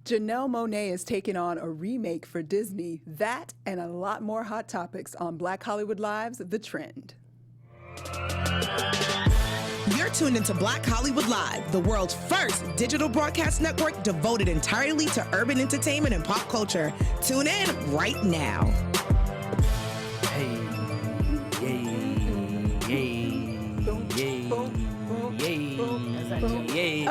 Janelle Monae is taking on a remake for Disney. That and a lot more hot topics on Black Hollywood Live's The Trend. You're tuned into Black Hollywood Live, the world's first digital broadcast network devoted entirely to urban entertainment and pop culture. Tune in right now. Hey, yay, yay, yay, yay.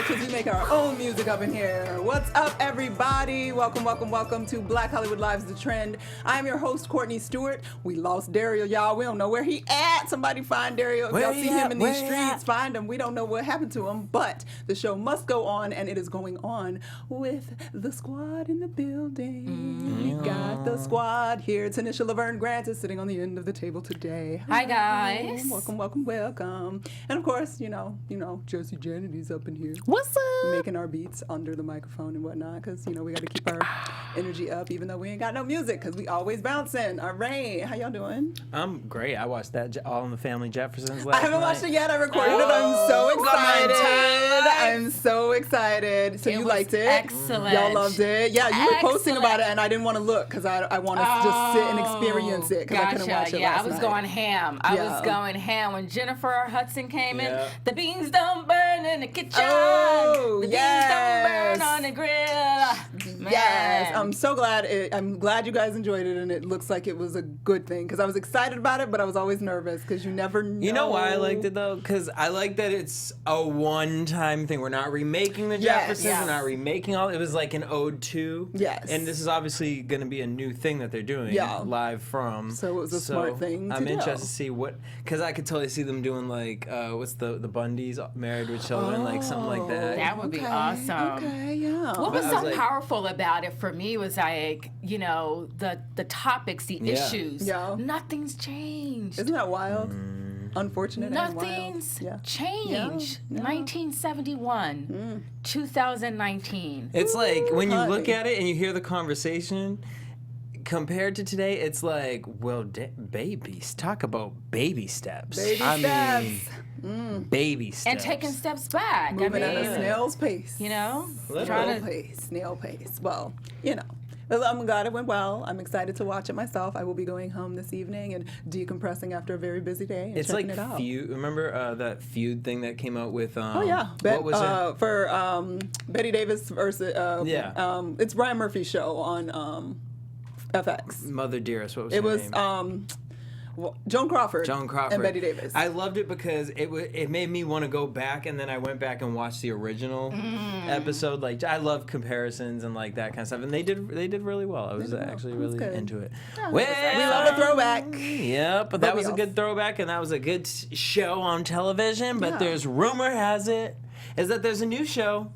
Because we make our own music up in here. What's up, everybody? Welcome to Black Hollywood Live's The Trend. I'm your host, Courtney Stewart. We lost Derrial, y'all. We don't know where he at. Somebody find Derrial. If y'all see him in these streets, find him. We don't know what happened to him, but the show must go on, and it is going on with the squad in the building. We got the squad here. Tanisha, Laverne, Grant is sitting on the end of the table today. Hi, guys. Welcome. And of course, you know, Josie Janedy's up in here. What's up? Making our beats under the microphone and whatnot, because, we got to keep our energy up, even though we ain't got no music, because we always bouncing. All right. How y'all doing? I'm great. I watched that All in the Family Jeffersons last I haven't night. watched it yet. I recorded it. I'm so excited. So you liked it? Excellent. Y'all loved it? Yeah, you were posting about it, and I didn't want to look, because I want to just sit and experience it, because I couldn't watch it last I was night. going ham. I was going ham. When Jennifer Hudson came in, the beans don't burn in the kitchen. Oh, the yes. beans don't burn on the grill. Man. Yes, I'm so glad. I'm glad you guys enjoyed it, and it looks like it was a good thing, because I was excited about it, but I was always nervous, because you never know. You know why I liked it, though? Because I like that it's a one-time thing. We're not remaking the Jeffersons. yes. We're not remaking all. It was like an ode to. Yes. And this is obviously going to be a new thing that they're doing live from. So it was a smart thing to I'm do. interested to see what, because I could totally see them doing like, what's the Bundys, Married with Children, like something like that. That would be awesome. Okay, yeah. What was I so was like- powerful about it for me was like, the topics, the issues. Yeah. Nothing's changed. Isn't that wild? Unfortunate and wild. Nothing's Yeah. changed. Yeah. 1971, 2019. It's like when you look Honey. at it and you hear the conversation compared to today, it's like, well, babies, talk about baby steps. Baby steps. Baby steps. And taking steps back. Moving I at mean, a snail's pace. Snail pace. Well, I'm glad it went well. I'm excited to watch it myself. I will be going home this evening and decompressing after a very busy day and It's checking like it out. Feud. Remember that Feud thing that came out with? What was it? For Betty Davis versus it's Ryan Murphy's show on FX. Mother Dearest. What was It her was name? Joan Crawford. And Betty Davis. I loved it because it made me want to go back, and then I went back and watched the original episode. Like, I love comparisons and like that kind of stuff, and they did really well. I was actually really into it. Yeah. We love a throwback. Yeah, but that was a good throwback, and that was a good show on television. But there's rumor has it is that there's a new show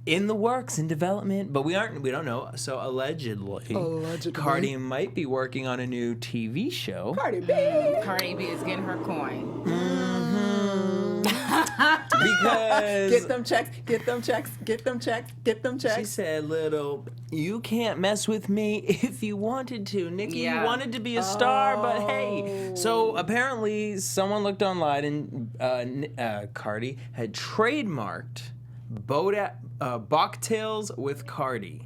in the works, in development, but we don't know. So allegedly, Cardi might be working on a new TV show. Cardi B. Cardi B is getting her coin. Because Get them checks. she said, "Little, you can't mess with me if you wanted to, Nikki. You wanted to be a star, but hey." So apparently, someone looked online and Cardi had trademarked Bachtails with Cardi.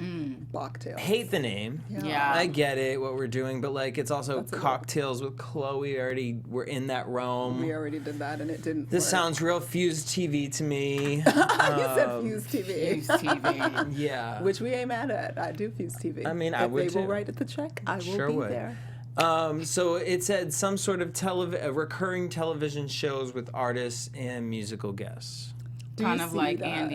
Bachtails. Hate the name. Yeah. I get it, what we're doing, but like it's also Cocktails with Chloe. We're in that realm. We already did that and it didn't This work. sounds real Fused TV to me. You said Fuse TV. Fuse TV. Yeah. Which we ain't mad at. I do Fuse TV. I mean, if I would they will too. write at the check, I will Sure be would. there. So it said some sort of recurring television shows with artists and musical guests. Kind you of see like that?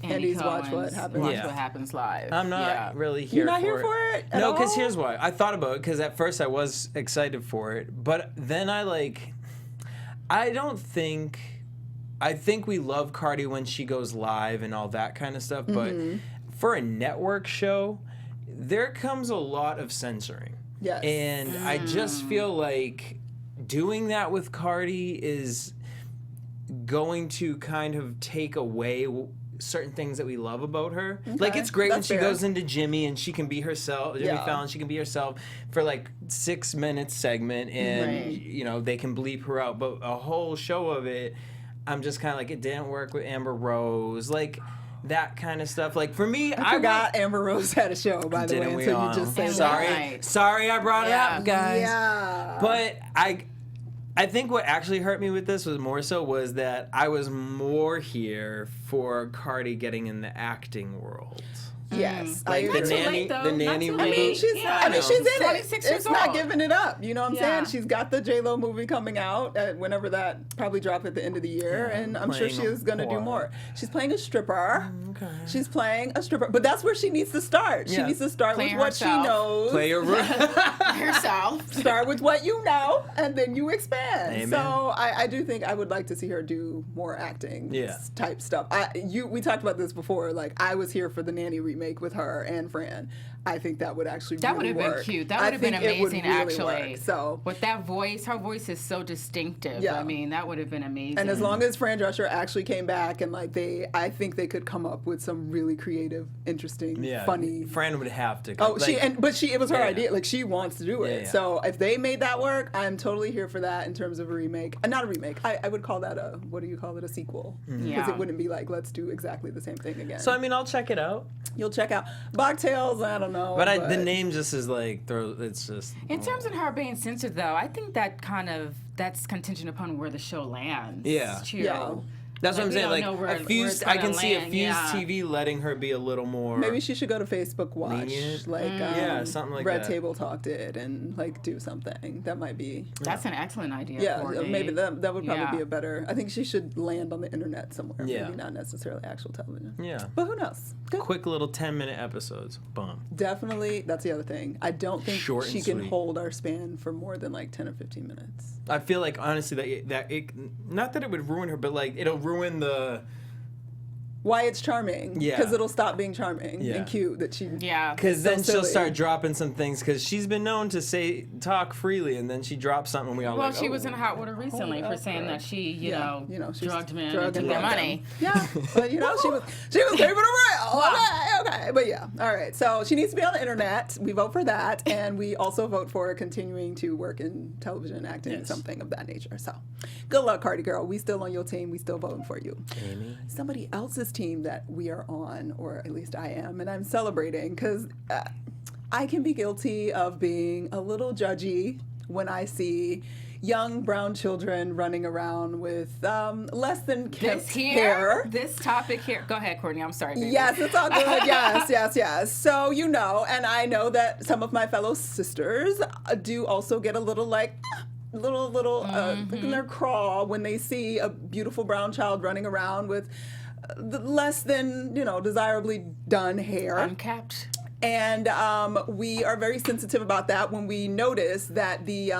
Andy's Watch What Cohen's Happens. Watch Yeah. What Happens Live. I'm not really here You're not for here it. for it at No, because all? here's why. I thought about it because at first I was excited for it, but then I think we love Cardi when she goes live and all that kind of stuff, but for a network show, there comes a lot of censoring. Yes. And I just feel like doing that with Cardi is going to kind of take away certain things that we love about her. Okay, Like, it's great when that's she fair. goes into Jimmy and she can be herself, Jimmy Yeah. Fallon, she can be herself for like 6 minutes segment and, Right. you know, they can bleep her out. But a whole show of it, I'm just kind of like, it didn't work with Amber Rose. Like, that kind of stuff. Like, for me, I forgot Amber Rose had a show, by the way, until you just said that. Sorry I brought it up, guys. Yeah. But I think what actually hurt me with this was that I was more here for Cardi getting in the acting world. Yes, like the nanny reboot. I mean, she's in it. 26 years It's not old. giving it up. You know what I'm saying? She's got the J-Lo movie coming out whenever that probably dropped at the end of the year, and I'm sure she is going to do more. She's playing a stripper. Okay. She's playing a stripper, but that's where she needs to start. She needs to start with what she knows. Play herself. Start with what you know, and then you expand. Amen. So I do think I would like to see her do more acting type stuff. We talked about this before. Like, I was here for the Nanny remake with her and Fran. I think that would actually really would have work. been cute. That would have been amazing, actually. Work. So with that voice, her voice is so distinctive. Yeah. I mean, that would have been amazing. And as long as Fran Drescher actually came back and I think they could come up with some really creative, interesting, funny. Fran would have to. It was her idea. Like, she wants to do it. Yeah. So if they made that work, I'm totally here for that in terms of a remake. Not a remake. I would call that a sequel? Because it wouldn't be like, let's do exactly the same thing again. So I mean, I'll check it out. You'll check out Bobtails. I don't know. But the name just is like it's just. In terms of her being censored, though, I think that's contingent upon where the show lands. Yeah. Too. Yeah. That's what I'm saying. Like, I can see a Fuse TV letting her be a little more. Maybe she should go to Facebook Watch, something like Red that. Table Talk did, and do something. That might be. That's an excellent idea. Yeah, Courtney. maybe that would probably be a better. I think she should land on the internet somewhere. Yeah. Maybe not necessarily actual television. Yeah. But who knows? Good. Quick little 10-minute episodes. Boom. Definitely, that's the other thing. I don't think Short she and can sweet. hold our span for more than 10 or 15 minutes. I feel like, honestly, that it not that it would ruin her, but it'll ruin the. Why it's charming. Yeah. Because it'll stop being charming and cute that she. Yeah. Because then so she'll silly. start dropping some things, because she's been known to talk freely, and then she drops something and we all she was in hot water recently for saying that she, you know, drugged men and took their money. Yeah, but she was keeping it real. Okay, but yeah, all right. So she needs to be on the internet. We vote for that, and we also vote for continuing to work in television, acting, something of that nature. So, good luck, Cardi girl. We still on your team. We still voting for you. Amy. Somebody else's team that we are on, or at least I am, and I'm celebrating because I can be guilty of being a little judgy when I see young brown children running around with less than kept hair. This topic here. Go ahead, Courtney. I'm sorry, baby. Yes, it's all good. Yes. So, and I know that some of my fellow sisters do also get a little little in their craw when they see a beautiful brown child running around with less than, desirably done hair. Unkept. And we are very sensitive about that when we notice that the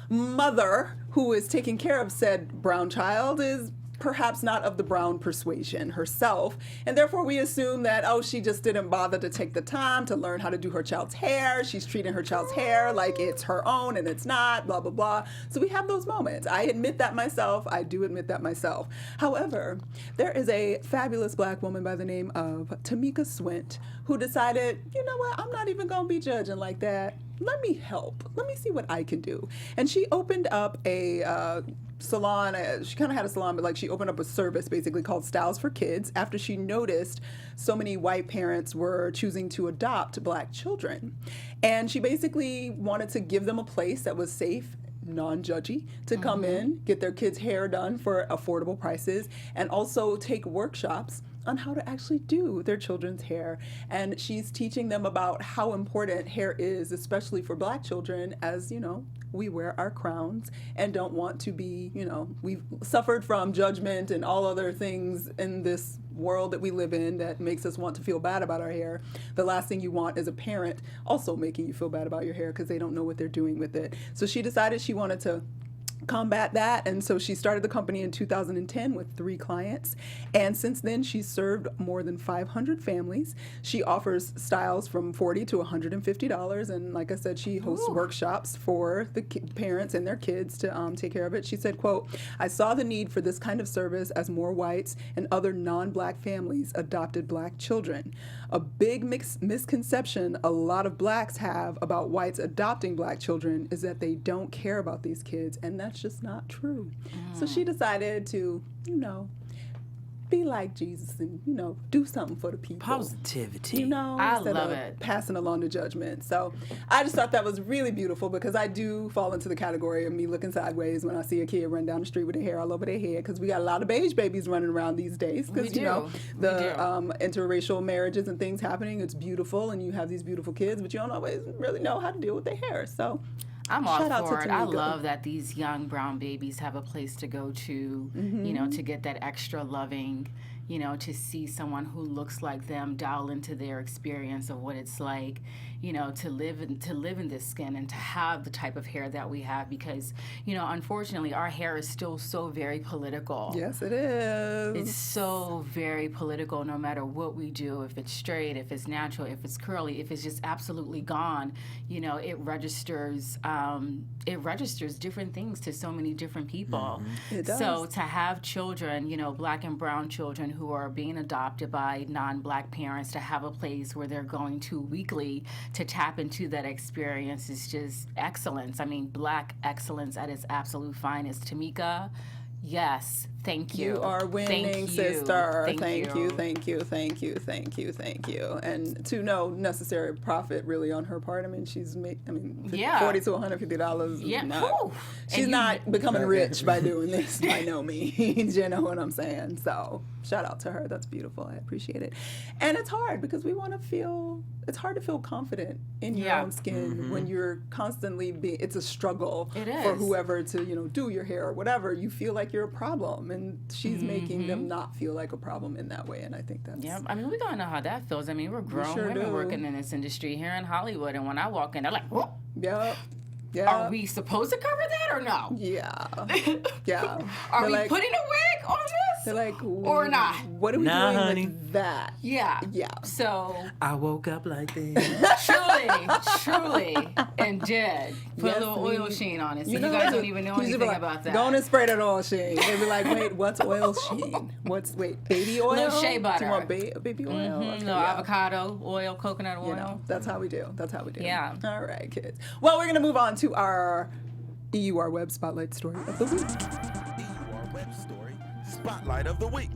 mother who is taking care of said brown child is perhaps not of the brown persuasion herself, and therefore we assume that, she just didn't bother to take the time to learn how to do her child's hair. She's treating her child's hair like it's her own, and it's not, blah, blah, blah. So we have those moments. I admit that myself. I do admit that myself. However, there is a fabulous black woman by the name of Tamika Swint who decided, you know what, I'm not even going to be judging like that. Let me help. Let me see what I can do. And she opened up a salon. She kind of had a salon, but she opened up a service basically called Styles for Kids after she noticed so many white parents were choosing to adopt black children. And she basically wanted to give them a place that was safe, non-judgy, to come in, get their kids' hair done for affordable prices, and also take workshops on how to actually do their children's hair. And she's teaching them about how important hair is, especially for black children, as, we wear our crowns and don't want to be, we've suffered from judgment and all other things in this world that we live in that makes us want to feel bad about our hair. The last thing you want is a parent also making you feel bad about your hair because they don't know what they're doing with it. So she decided she wanted to combat that, and so she started the company in 2010 with 3 clients, and since then she's served more than 500 families. She offers styles from $40 to $150, and like I said, she hosts workshops for the parents and their kids to take care of it. She said, quote, "I saw the need for this kind of service as more whites and other non-black families adopted black children. A big misconception a lot of blacks have about whites adopting black children is that they don't care about these kids, and that's that's just not true. So she decided to, be like Jesus and, do something for the people. Positivity. I instead love of it. passing along the judgment. So I just thought that was really beautiful because I do fall into the category of me looking sideways when I see a kid run down the street with their hair all over their head, because we got a lot of beige babies running around these days because, the interracial marriages and things happening. It's beautiful and you have these beautiful kids, but you don't always really know how to deal with their hair. So I'm all shout out for to it. I Tamika. love that these young brown babies have a place to go to, to get that extra loving, to see someone who looks like them dial into their experience of what it's like, to live in this skin and to have the type of hair that we have, because, unfortunately, our hair is still so very political. Yes, it is. It's so very political no matter what we do, if it's straight, if it's natural, if it's curly, if it's just absolutely gone, it registers different things to so many different people. It does. So to have children, black and brown children who are being adopted by non-black parents, to have a place where they're going to weekly to tap into that experience is just excellence. I mean, black excellence at its absolute finest. Tamika, yes, thank you. You are winning, sister. Thank you. And to no necessary profit really on her part. I mean, she's $40 to $150. Yeah. She's not becoming rich by doing this by no means. You know what I'm saying? So shout out to her. That's beautiful. I appreciate it. And it's hard because it's hard to feel confident in your own skin when you're constantly it's a struggle for whoever to, do your hair or whatever. You feel like you're a problem. And she's making them not feel like a problem in that way. And I think that's... Yeah, I mean, we don't know how that feels. I mean, we're grown women working in this industry here in Hollywood. And when I walk in, they're like, whoa. Yep. Yeah. Are we supposed to cover that or no? Yeah. Yeah. Are we putting a wig on this? They're like, or not? What are we doing honey. with that? Yeah. Yeah. So I woke up like this. truly, and did. Put a little oil sheen on it. So you guys don't even know anything about that. Go on and spray that oil sheen. They'll be like, wait, what's oil sheen? Baby oil? Little shea butter. Do you want baby oil? Okay, little avocado oil, coconut oil. That's how we do. Yeah. All right, kids. Well, we're going to move on to our EUR Web Spotlight Story of the Week. EUR Web Story Spotlight of the Week.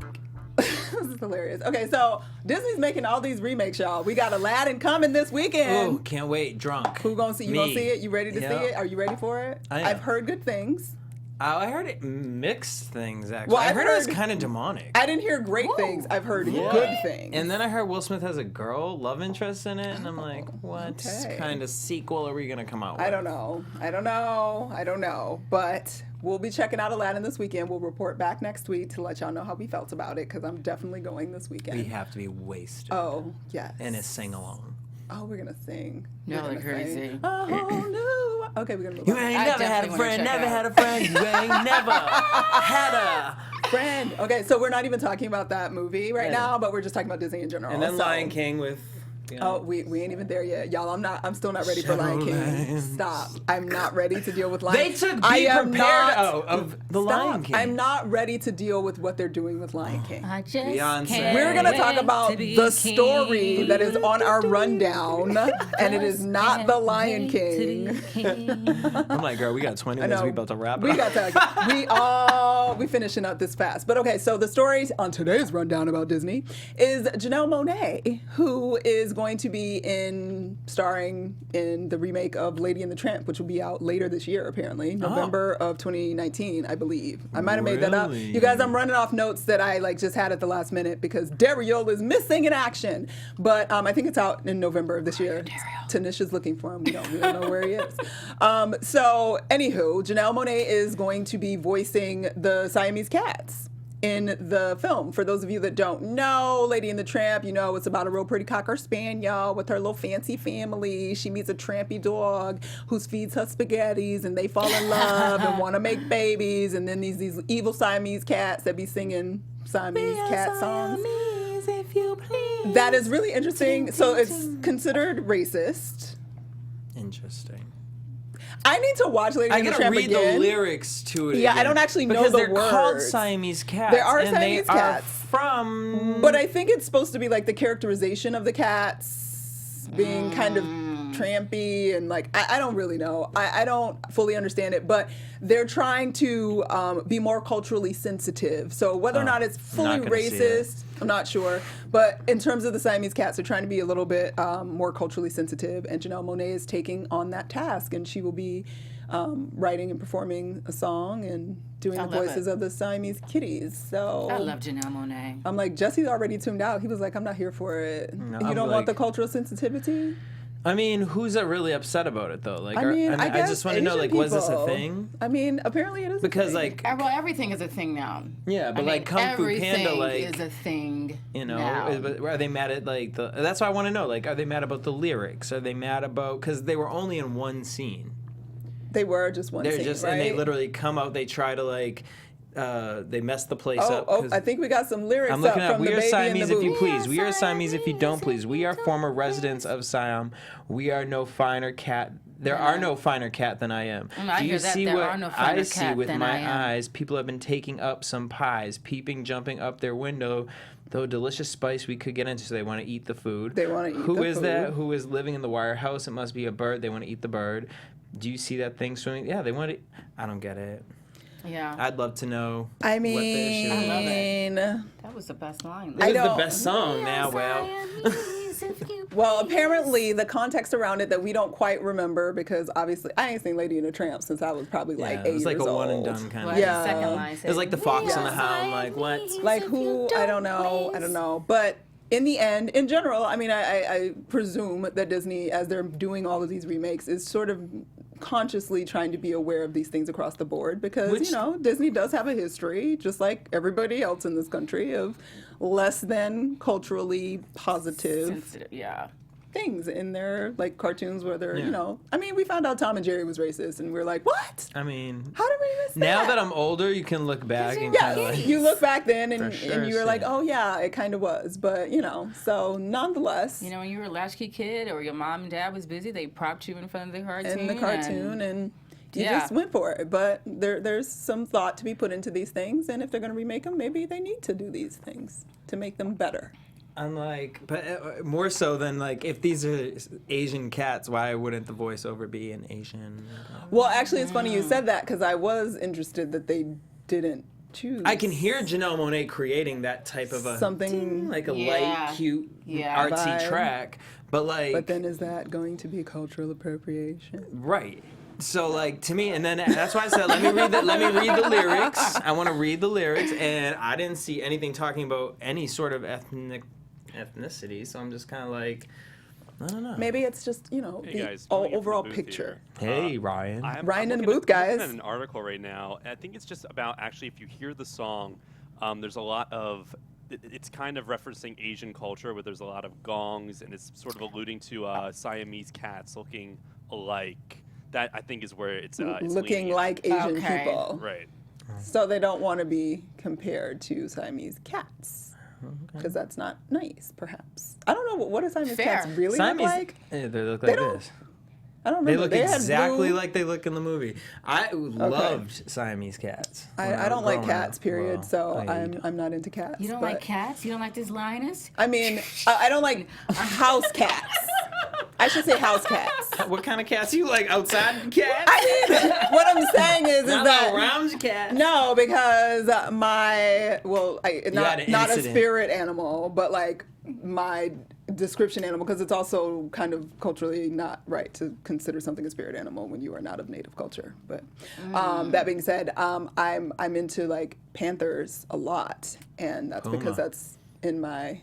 This is hilarious. Okay, so Disney's making all these remakes, y'all. We got Aladdin coming this weekend. Ooh, can't wait. Drunk. Who gonna see? You gonna see it? You ready to see it? Are you ready for it? I am. I've heard good things. I heard it mixed things, actually. Well, I heard it was kind of demonic. I didn't hear great things. I've heard good things. And then I heard Will Smith has a girl love interest in it, and I'm like, what kind of sequel are we going to come out with? I don't know. But we'll be checking out Aladdin this weekend. We'll report back next week to let y'all know how we felt about it, because I'm definitely going this weekend. We have to be wasted. Oh, yes. And a sing-along. Oh, we're going to sing. Y'all are crazy. Oh, no. Okay, we're going to move on. You ain't never had a friend, never had a friend. You ain't never had a friend. Okay, so we're not even talking about that movie right now, but we're just talking about Disney in general. And then Lion King with... Oh, we ain't even there yet, y'all. I'm still not ready for Lion King. Stop. I'm not ready to deal with Lion King. They took Be Prepared of the Lion King. I'm not ready to deal with what they're doing with Lion King. I just Beyonce. We're gonna talk about the story that is on our rundown, and it is not the Lion King. I'm like, girl, we got 20 minutes. We about to wrap it up. We finishing up this fast. But okay, so the story on today's rundown about Disney is Janelle Monae, who is going to be starring in the remake of Lady and the Tramp, which will be out later this year, apparently. November of 2019, I believe. I might have made that up. You guys, I'm running off notes that I just had at the last minute because Derrial is missing in action. But I think it's out in November of this year. Tanisha's looking for him. We don't know where he is. So, anywho, Janelle Monae is going to be voicing the Siamese cats in the film. For those of you that don't know, Lady and the Tramp, it's about a real pretty Cocker Spaniel with her little fancy family. She meets a trampy dog who feeds her spaghettis, and they fall in love and want to make babies. And then these evil Siamese cats that be singing Siamese cat songs. If you please. That is really interesting. So it's considered racist. Interesting. I need to watch Lady and the Tramp again. I gotta read the lyrics to it. Yeah, again, I don't actually know because the they're words. called Siamese cats. There are and Siamese they cats. Are from. But I think it's supposed to be the characterization of the cats being kind of trampy and like I don't really know. I don't fully understand it, but they're trying to be more culturally sensitive. So whether or not it's fully racist, I'm not sure. But in terms of the Siamese cats, they're trying to be a little bit more culturally sensitive, and Janelle Monae is taking on that task, and she will be writing and performing a song and doing the voices of the Siamese kitties. So I love Janelle Monae. I'm like, Jesse's already tuned out. He was like, I'm not here for it. No, you don't want the cultural sensitivity? I mean, who's really upset about it though? Like, I guess just want to know, like, was this a thing? I mean, apparently it is. Because a thing. like, well, everything is a thing now. Yeah, but like Kung Fu Panda, like, is a thing. You know, now. are they mad at like the? That's why I want to know. Like, are they mad about the lyrics? Are they mad about because they were only in one scene? They were just one. Scene, right? And they literally come out. They try to like. They messed the place up. Oh, I think we got some lyrics. I'm looking up up. from We the are baby Siamese in the if you booth. please. We are Siamese if you don't please. We are former residents of Siam. We are no finer cat. There are no finer cat than I am. I Do you hear that. see There what are no finer I see cat with than my I am. eyes? People have been taking up some pies, peeping, jumping up their window. Though delicious spice we could get into, so they want to eat the food. They want to eat Who the is food. that? Who is living in the wire house? It must be a bird. They want to eat the bird. Do you see that thing swimming? Yeah, they want to. I don't get it. Yeah. I'd love to know. I what the issue is. I love mean, That was the best line. It was the best song. Now, well. well, apparently the context around it that we don't quite remember because obviously I ain't seen Lady and the Tramp since I was probably like 8 it was like years a one and old. done kind Well, of. Yeah. the second line It was like the Fox and the Hound. Like what? Like who? I don't know. But in the end, in general, I mean, I presume that Disney, as they're doing all of these remakes, is sort of consciously trying to be aware of these things across the board because, you know, Disney does have a history, just like everybody else in this country, of less than culturally positive Sensitive, yeah. things in their like cartoons where they're, you know, I mean, we found out Tom and Jerry was racist and we're like, what? I mean, How did we miss that? now that I'm older, you can look back and Yeah, kind of like. you look back then and, For and you were sure, like, yeah. oh yeah, it kind of was. But, you know, so nonetheless. You know, when you were a latchkey kid or your mom and dad was busy, they propped you in front of the cartoon. in the cartoon and you Yeah. just went for it. But there's some thought to be put into these things. And if they're going to remake them, maybe they need to do these things to make them better. I'm like, but more so than like, if these are Asian cats, why wouldn't the voiceover be an Asian? Well, actually, it's funny you said that because I was interested that they didn't choose. I can hear Janelle Monae creating that type of a something like a Yeah. light, cute, Yeah. artsy Vibe. track, but like, But then is that going to be cultural appropriation? right. So like to me, and then that's why I said let me read the lyrics. I want to read the lyrics, and I didn't see anything talking about any sort of ethnicity. So I'm just kind of like, I don't know. Maybe it's just, you know, Hey the guys, coming in from the overall booth picture. here. Hey, Ryan. Ryan in the looking booth, guys. I'm looking at an article right now. And I think it's just about actually if you hear the song, there's a lot of it's kind of referencing Asian culture, where there's a lot of gongs, and it's sort of alluding to Siamese cats looking alike. That I think is where it's Looking leaning. like Asian Okay. people. Right. So they don't want to be compared to Siamese cats. Because that's not nice, perhaps. I don't know what do Siamese Fair. cats really Siamese, look like. they look They like don't- this. I don't They remember. look had exactly blue- like they look in the movie. I loved Siamese cats. when I was don't like growing cats, up. period. Well, So I- I'm not into cats. You don't but- like cats? You don't like this lioness? I mean, I don't like house cats. I should say house cats. What kind of cats you like? Outside cats? I mean, what I'm saying is Not that around cats. no, because not had an not a incident. spirit animal, but like my description animal, because it's also kind of culturally not right to consider something a spirit animal when you are not of native culture. But that being said, I'm into like panthers a lot, and that's because that's in my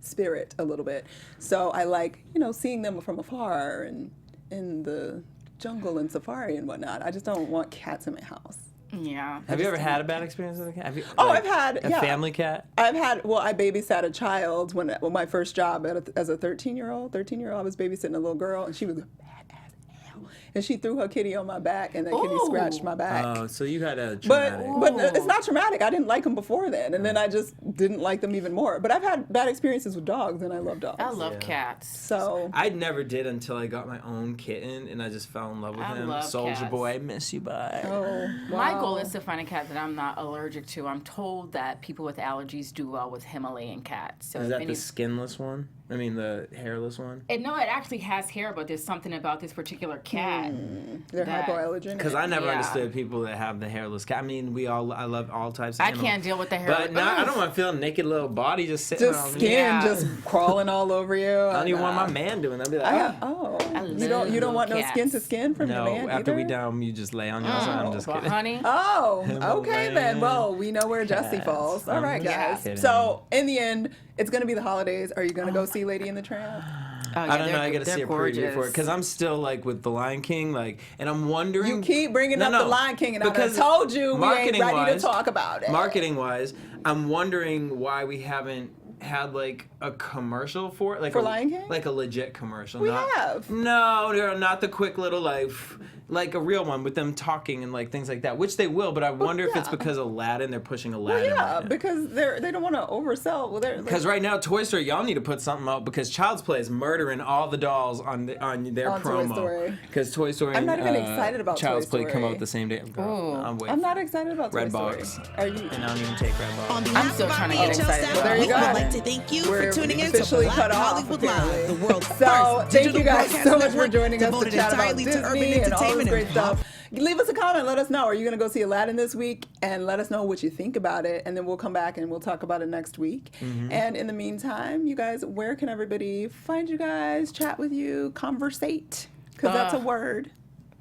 spirit a little bit. So I like, you know, seeing them from afar and in the jungle and safari and whatnot. I just don't want cats in my house. Yeah. Have you ever had a bad experience with a cat? Have you, I've had a family cat. I babysat a child when my first job as a 13-year-old. I was babysitting a little girl, and she was a badass And she threw her kitty on my back, and that kitty scratched my back. Oh, so you had a traumatic. But it's not traumatic. I didn't like them before then, and then I just didn't like them even more. But I've had bad experiences with dogs, and I love dogs. I love cats. So I never did until I got my own kitten, and I just fell in love with him. love Soldier cats. Boy, I miss you, bye. wow. My goal is to find a cat that I'm not allergic to. I'm told that people with allergies do well with Himalayan cats. So Is if that any- the skinless one? I mean, the hairless one? No, it actually has hair, but there's something about this particular cat. They're that- hypoallergenic. Because I never Yeah. understood people that have the hairless cat. I mean, I love all types of I animals. can't deal with the hair. But no, I don't want to feel a naked little body just sitting just on skin me. Yeah. just crawling all over you. I don't even want my man doing that. I'd be like, You don't want no cats. skin to skin from your no, man after either? we down, you just lay on your side. I'm just Well, kidding. honey. Oh, okay Himalayan then. Well, we know where Jesse cats. falls. All right, I'm guys. kidding. So in the end, it's gonna be the holidays. Are you gonna go see Lady and the Tramp? Oh, yeah, I don't know. they're- I gotta they're see a preview gorgeous. for it because I'm still like with the Lion King, like, and I'm wondering. You keep bringing up the Lion King, and I because told you we ain't ready to marketing-wise- talk about it. Marketing wise, I'm wondering why we haven't had like a commercial for it, like For a, Lion King? like a legit commercial. We not, have. No, not the quick little like a real one with them talking and like things like that, which they will. But I wonder if it's yeah. because Aladdin, they're pushing Well, Aladdin. yeah, right now. because they don't want to oversell. Well, they're Because right now, Toy Story, y'all need to put something out because Child's Play is murdering all the dolls on their On Toy promo. Story. Because Toy Story I'm and not even excited about Child's Toy Play come Story. out the same day. Girl, Ooh. I'm waiting. I'm not excited about Toy Redbox. Story. Are you? And I don't even take Redbox. On behalf still of our trying to get BHL excited. staff, Well, there you we go. would like to thank you We're for tuning in to officially Black cut off, Hollywood apparently. Live, the world's So first thank you digital guys broadcast so much for network joining us to devoted chat about entirely to urban Disney and all this entertainment great and pop. stuff. Leave us a comment. Let us know. Are you going to go see Aladdin this week? And let us know what you think about it. And then we'll come back and we'll talk about it next week. And in the meantime, you guys, where can everybody find you guys, chat with you, conversate? Because that's a word.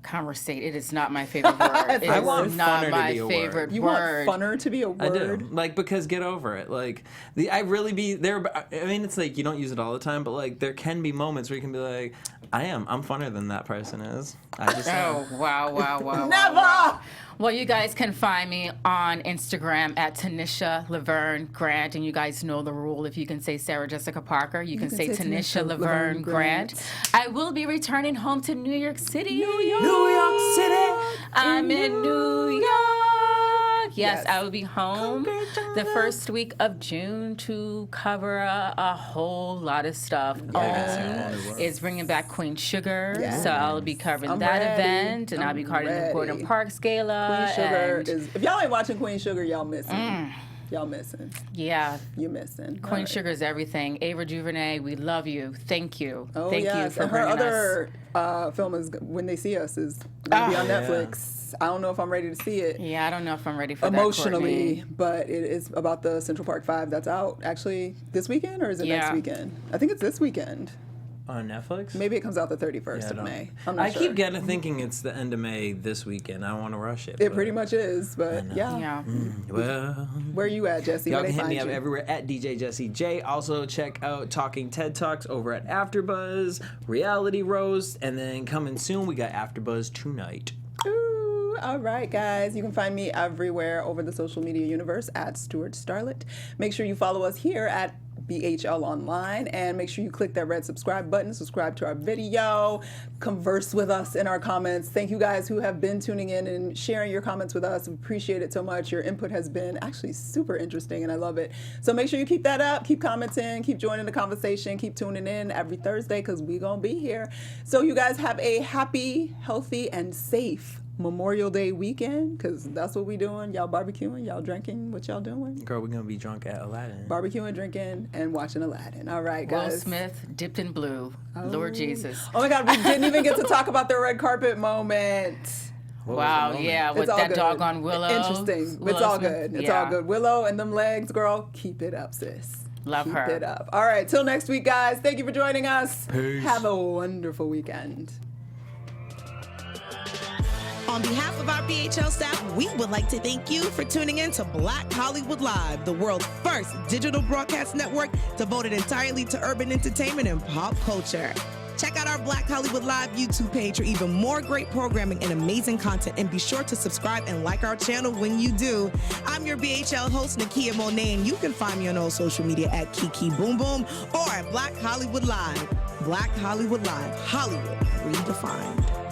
Conversate. It is not my favorite word. It I is want not funner to my be a word. favorite You word. want funner to be a I word? do. Like, because get over it. Like, I really be there. I mean, it's like you don't use it all the time, but like there can be moments where you can be like, I'm funner than that person is. I just am. Oh, wow. Never! Wow. Well, you guys can find me on Instagram at Tanisha Laverne Grant, and you guys know the rule. If you can say Sarah Jessica Parker, you can say Tanisha Laverne Grant. I will be returning home to New York City. New York City. I'm in New York. Yes, Yes. I will be home the first week of June to cover a whole lot of stuff. Yes. OWN is bringing back Queen Sugar, Yes. so I'll be covering I'm that ready. event, and I'll be I'm covering the ready. Gordon Parks Gala. Queen Sugar and is. If y'all ain't watching Queen Sugar, y'all missing. Y'all missing. yeah, You missing. All Queen right. Sugar is everything. Ava DuVernay, we love you. Thank you. Oh, Thank yes. you for and her bringing us. other film is When They See Us is gonna be on Yeah. Netflix. I don't know if I'm ready to see it Yeah, I don't know if I'm ready for emotionally, that, Courtney. but it is about the Central Park 5 that's out actually this weekend, or is it next Yeah. weekend? I think it's this weekend. On Netflix? Maybe it comes out the 31st Yeah, I of don't- May. I'm not I sure. keep getting thinking it's the end of May this weekend. I don't want to rush it. It but- pretty much is, but yeah. Yeah. Well, Where you at, Jesse? y'all Where can they hit me find up you? everywhere at DJ Jesse J. Also, check out Talking TED Talks over at AfterBuzz, Reality Roast, and then coming soon, we got AfterBuzz tonight. Ooh, all right, guys. You can find me everywhere over the social media universe at Stuart Starlet. Make sure you follow us here at BHL Online, and make sure you click that red subscribe button, subscribe to our video, converse with us in our comments. Thank you guys who have been tuning in and sharing your comments with us. We appreciate it so much. Your input has been actually super interesting, and I love it. So make sure you keep that up, keep commenting, keep joining the conversation, keep tuning in every Thursday because we're going to be here. So you guys have a happy, healthy, and safe Memorial Day weekend, because that's what we doing. Y'all barbecuing, y'all drinking, what y'all doing? Girl, we're going to be drunk at Aladdin. Barbecuing, drinking, and watching Aladdin. All right, guys. Will Smith dipped in blue. Lord Jesus. Oh my God, we didn't even get to talk about the red carpet moment. What was the Wow, moment? yeah, with It's all that good. doggone Willow. Interesting. It's Willow all Smith. good. It's Yeah. all good. Willow and them legs, girl, keep it up, sis. Love keep her. it up. All right, till next week, guys. Thank you for joining us. Peace. Have a wonderful weekend. On behalf of our BHL staff, we would like to thank you for tuning in to Black Hollywood Live, the world's first digital broadcast network devoted entirely to urban entertainment and pop culture. Check out our Black Hollywood Live YouTube page for even more great programming and amazing content, and be sure to subscribe and like our channel when you do. I'm your BHL host, Nakia Monae, and you can find me on all social media at Kiki Boom Boom or at Black Hollywood Live. Black Hollywood Live, Hollywood redefined.